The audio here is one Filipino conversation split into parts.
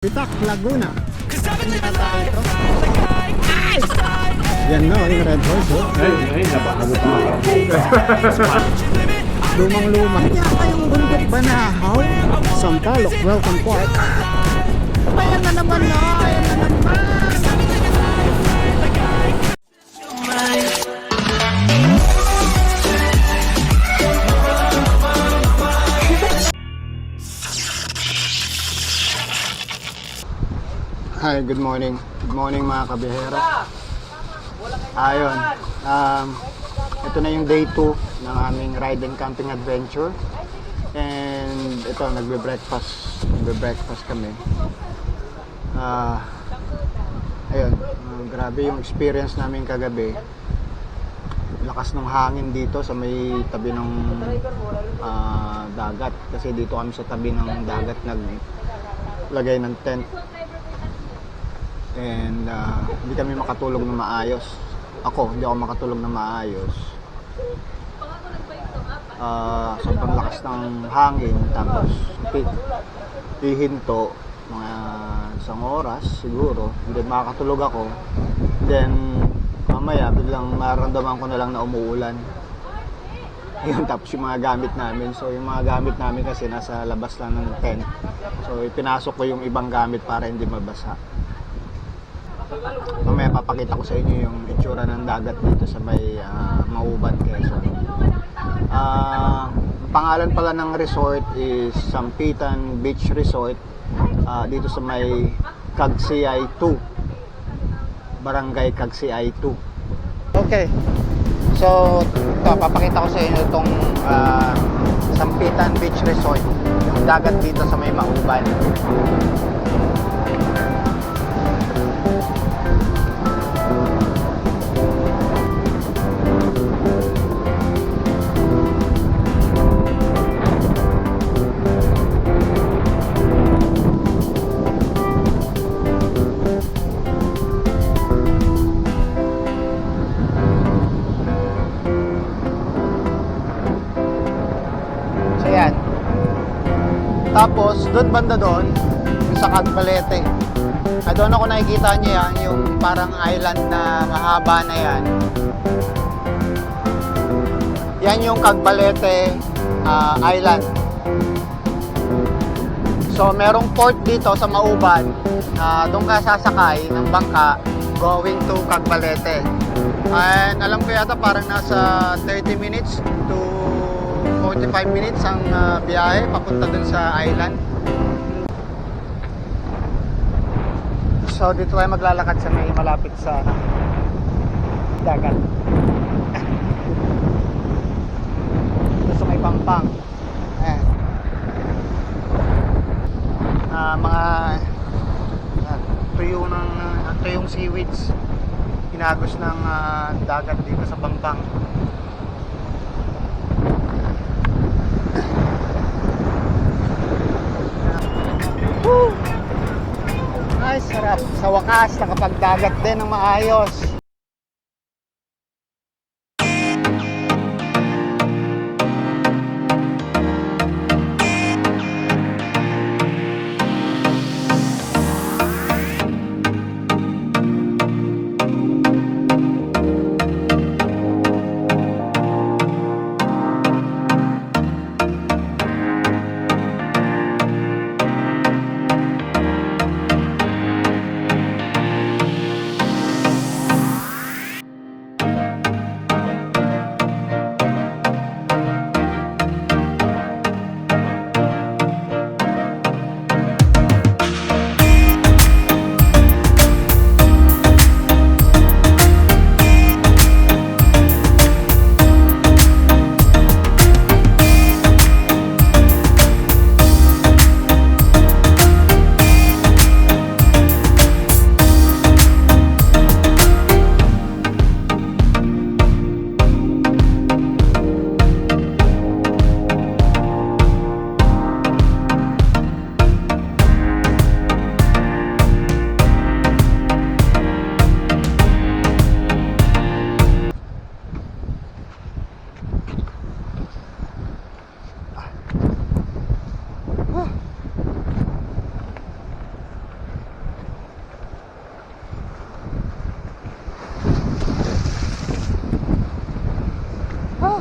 Bitak, Laguna. Yan na, yung Red Horse. Ay, napakagod mo. Lumang-luma. Yata yung bundok Banahaw. Sampaloc, Welcome Park. Ayan na naman na. Ayan na naman. Hi, good morning. Good morning mga kabihera. Ayun. Ito na yung day 2 ng aming ride and camping adventure. And ito, nagbe-breakfast kami. Ayun, grabe yung experience namin kagabi. Lakas ng hangin dito sa may tabi ng dagat. Kasi dito kami sa tabi ng dagat naglagay ng tent. And hindi kami makatulog na maayos. Hindi ako makatulog na maayos. Sobrang lakas ng hangin. Tapos hihinto mga isang oras siguro. Hindi makakatulog ako. Then mamaya biglang mararamdaman ko na lang na umuulan. Ayun, tapos yung mga gamit namin. So yung mga gamit namin kasi nasa labas lang ng tent. So ipinasok ko yung ibang gamit para hindi mabasa. Mamaya papakita ko sa inyo yung itsura ng dagat dito sa may Mauban, Quezon. Pangalan pala ng resort is Sampitan Beach Resort, dito sa may Cagsiay 2, Barangay Cagsiay 2. Okay, so papakita ko sa inyo itong Sampitan Beach Resort, yung dagat dito sa may Mauban. Tapos, doon banda doon, sa Cagbalete. Doon ako nakikita niyo yan, yung parang island na mahaba na yan. Yan yung Cagbalete Island. So, merong port dito sa Mauban. Doon ka sasakay ng bangka going to Cagbalete. And alam ko yata parang nasa 30 minutes to 45 minutes ang biyahe papunta dun sa island. So dito tayo maglalakad sa may malapit sa dagat. Dito sa may Pampang. Ayan. Mga tuyong seaweeds hinagos ng dagat dito sa Pampang. Ay, sarap. Sa wakas, nakapagdagat din ng maayos.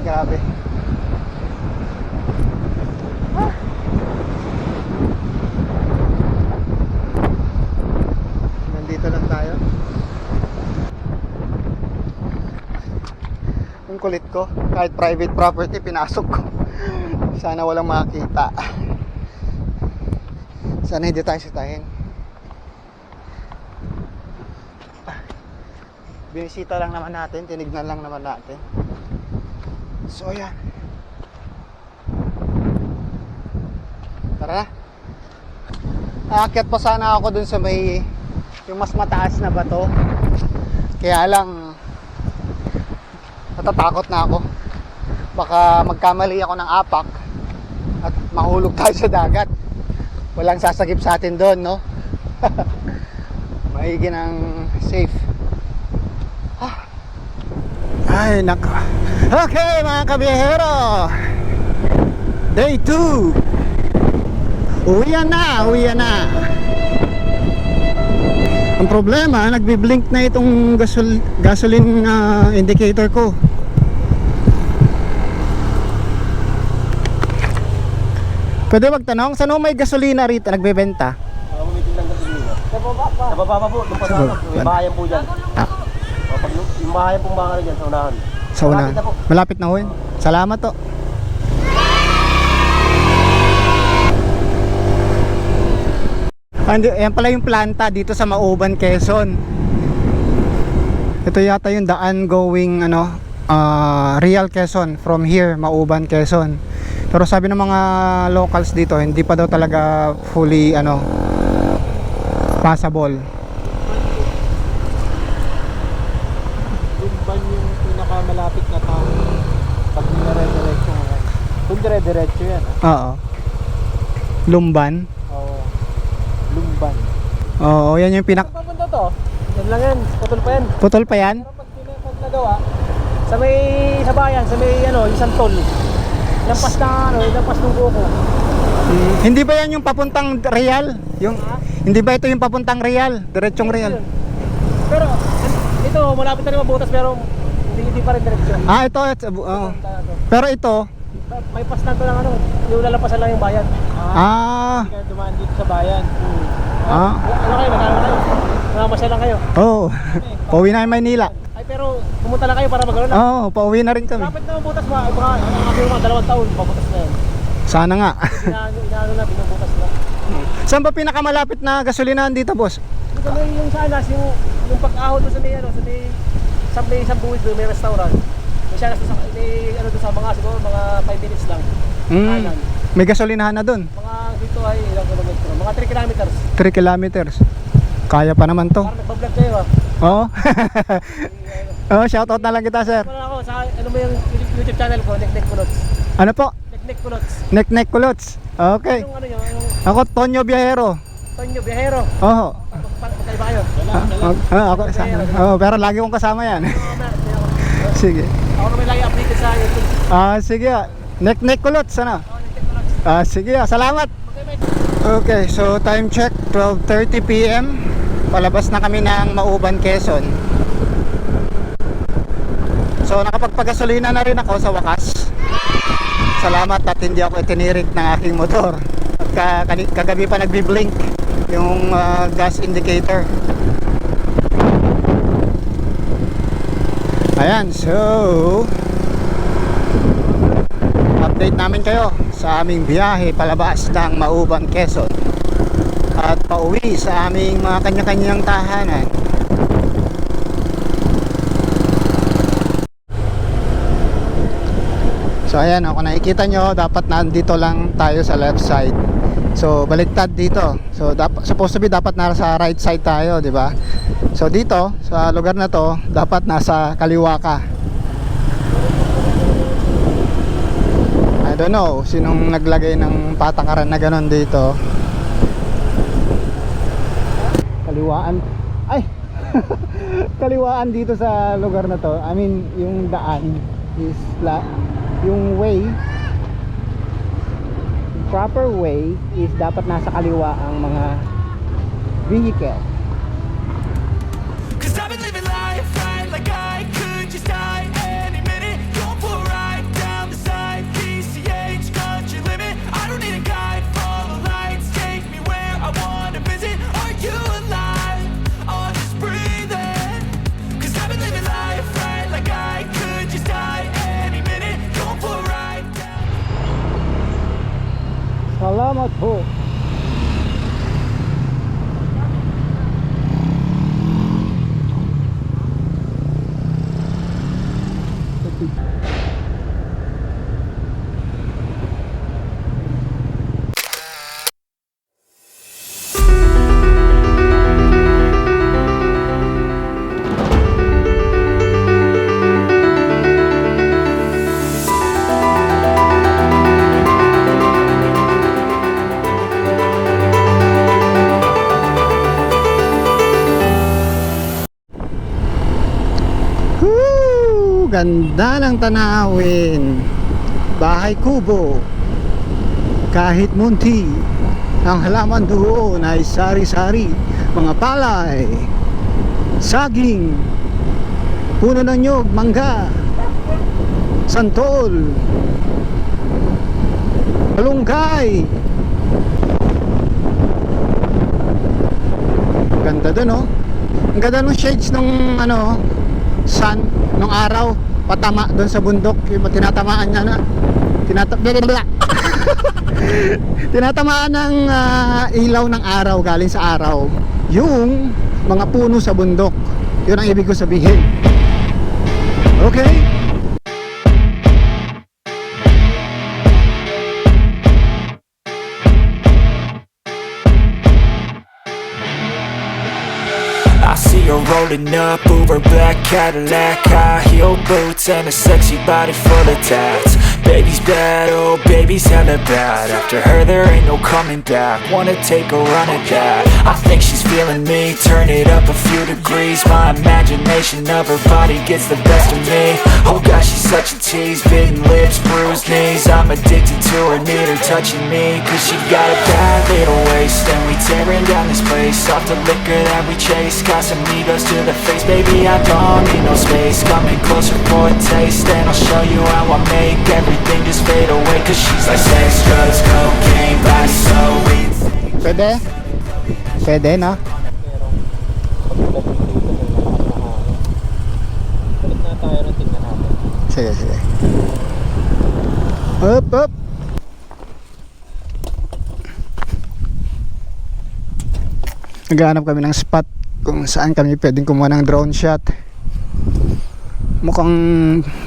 grabe. Ah. Nandito lang tayo. Ang kulit ko, kahit private property pinasok ko. Sana walang makakita. Sana hindi tayo sitahin. Binisita lang naman natin, tinignan lang naman natin. So ayan. Tara na. Aakyat pa sana ako dun sa may yung mas mataas na bato. Kaya lang natatakot na ako. Baka magkamali ako ng apak at mahulog tayo sa dagat. Walang sasagip sa atin doon, no? Maigi ng safe. Ay, nako. Okay, mga kabiyahero. Day 2. Uwian na, uwian na. Ang problema, nagbi-blink na itong gasoline indicator ko. Pwede magtanong, saan may gasolina rito nagbebenta? Umitin lang gasolina. Sa baba pa po, doon pa sa may bahayan po dyan. Pag yung bahayan pong bahay dyan sa unahan. Sa unahan. Malapit na ho yun. Salamat to. Yan pala yung planta dito sa Mauban, Quezon. Ito yata yung daan going Real Quezon, from here Mauban, Quezon. Pero sabi ng mga locals dito, hindi pa daw talaga fully passable. Lumban yung pinakamalapit na town. Pag nire-diretso mo yan. Kung dire-diretso yan. Oo. Lumban. Oo. Lumban. Oo, yan yung Saan papunta to? Yan lang yan. Putol pa yan. Putol pa yan? Pero pag nagawa, sa bayan, sa may isang tol. Lampas na lampas ng buko. Hindi ba yan yung papuntang Real? Hindi ba ito yung papuntang Real? Diretsong Real? Pero ito, malapit na rin mabutas pero hindi pa rin diretso. Ito. Pero ito, May pas na ito ng yung lalapasan lang yung bayan. Hindi kayo dumaan dito sa bayan. Ano kayo? Magkano kayo? Mamamasyal lang kayo. pauwi na yung Maynila. Ay pero pumunta lang kayo para magkaroon lang. Pauwi na rin kami. Lapit na mabutas ba? Ay baka mga 2 taon, pabutas na yan. Sana nga. Inaano na, binubutas na. Saan ba pinakamalapit na gasolinahan dito, boss? Ito na yung sa alas, yung pag-ahon doon sa may isang buwid doon, may restaurant. May siya doon sa mga siguro mga 5 minutes lang. Kanan. May gasolinahan na doon. Mga dito ay ilang kilometro, mga 3 kilometers. 3 kilometers. Kaya pa naman to. Parang nagbablog kayo Oo. Shoutout na lang kita, sir. Wala ako sa mo yung YouTube channel ko, Nek Kulots. Ano po? Nek Kulots. Nek Kulots. Okay. Yung Ako, Tonyo Biyahero. Tonyo Biyahero. Oo. Magkaiba kayo? Ako, pero lagi kong kasama yan. Sige. Ako naman lagi updated sa YouTube. Sige. Nek Kulots, ano? Nek Kulots. Sige, salamat. Okay, so time check, 12:30 PM. Palabas na kami ng Mauban, Quezon. So nakapagpagasolina na rin ako sa wakas. Salamat at hindi ako itinirik ng aking motor. At kagabi pa nagbi-blink yung gas indicator. Ayan, so update namin kayo sa aming biyahe palabas ng Mauban, Quezon at pauwi sa aming mga kanya-kanyang tahanan. So ayan, kung nakikita nyo, dapat nandito lang tayo sa left side. So baliktad dito. So supposed to be dapat nasa right side tayo, di ba? So dito sa lugar na to, dapat nasa kaliwa ka. I don't know sinong naglagay ng patakaran na ganon dito. Kaliwaan. Ay. Kaliwaan dito sa lugar na to. I mean, yung daan is yung way, proper way is dapat nasa kaliwa ang mga vehicle. Cause I've been living life right like I could just die any minute. Going for a ride, ganda ng tanawin. Bahay kubo. Kahit munti, ang halaman doon ay sari-sari. Mga palay, saging, puno ng nyog, mangga, santol, malunggay. Ganda dun, oh. Ang ganda ng shades ng sun ng araw patama doon sa bundok, yung tinatamaan niya na tinatamaan ng ilaw ng araw, galing sa araw yung mga puno sa bundok. Yun ang ibig ko sabihin. Okay. I see her rolling up, Uber black Cadillac, high heel boots and a sexy body full of tats. Baby's bad, oh baby's hella bad. After her there ain't no coming back. Wanna take a run at that. I think she's feeling me, turn it up a few degrees. My imagination of her body gets the best of me. Oh gosh, she's such a tease, bitten lips, bruised knees. I'm addicted to her, need her touching me. Cause she got a bad little waist, and we tearing down this place off the liquor that we chase. Got some egos to the face, baby, I don't need no space. Coming closer for a taste, and I'll show you how I make everything just fade away. Cause she's like sex, drugs, cocaine, body so insane. Pwede? Pwede na? Balik na tayo rin, tingnan natin. Sige, sige. Up, up. Naghahanap kami ng spot kung saan kami pwedeng kumuha ng drone shot. Mukhang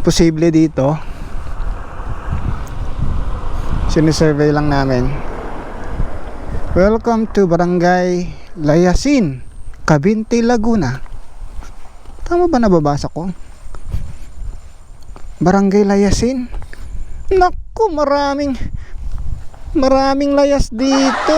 posible dito. Sinisurvey lang namin. Welcome to Barangay Layasin, Cabinte, Laguna. Tama ba nababasa ko? Barangay Layasin? Naku, maraming layas dito.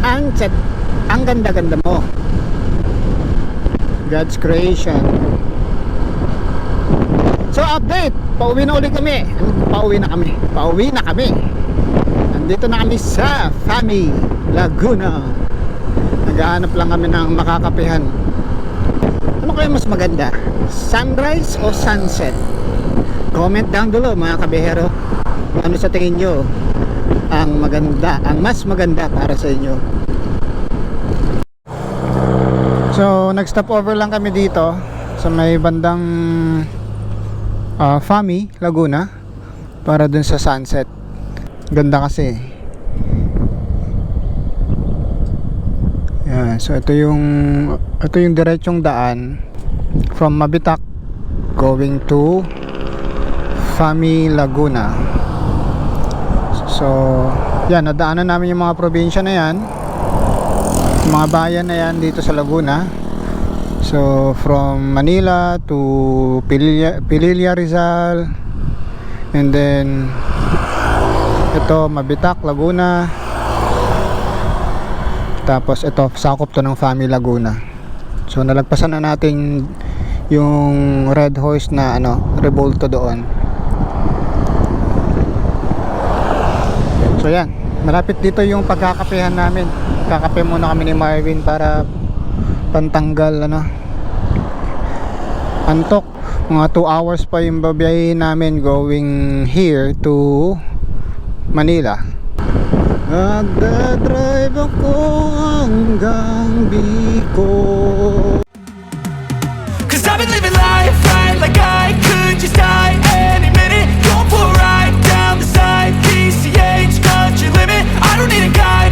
Sunset, ang ganda-ganda mo. God's creation. So update, pauwi na ulit kami. Pauwi na kami. Nandito na kami sa Fami, Laguna. Naghahanap lang kami ng makakapihan. Ano kayo mas maganda? Sunrise o sunset? Comment down below mga kabihero. Ano sa tingin nyo ang maganda, ang mas maganda para sa inyo? So nag-stop over lang kami dito sa may bandang Fami, Laguna, para dun sa sunset. Ganda kasi. Yan, so ito yung diretsong daan from Mabitac going to Fami, Laguna. So yan, nadaanan namin yung mga probinsya na yan, yung mga bayan na yan dito sa Laguna. So from Manila to Pililla, Rizal, and then ito Mabitac, Laguna, tapos ito sakop to ng Fami, Laguna. So nalagpasan na natin yung Red Horse na ano, Revolto doon. So yan, malapit dito yung pagkakapehan namin. Kakape muna kami ni Marvin para pantanggal ano, antok. Mga 2 hours pa yung babiyahin namin going here to Manila. Nagdadrive ako hanggang Bicol. Cause I've been living life right like I could just die any minute. Going for a ride down the side, PCH, country limit. I don't need a guide.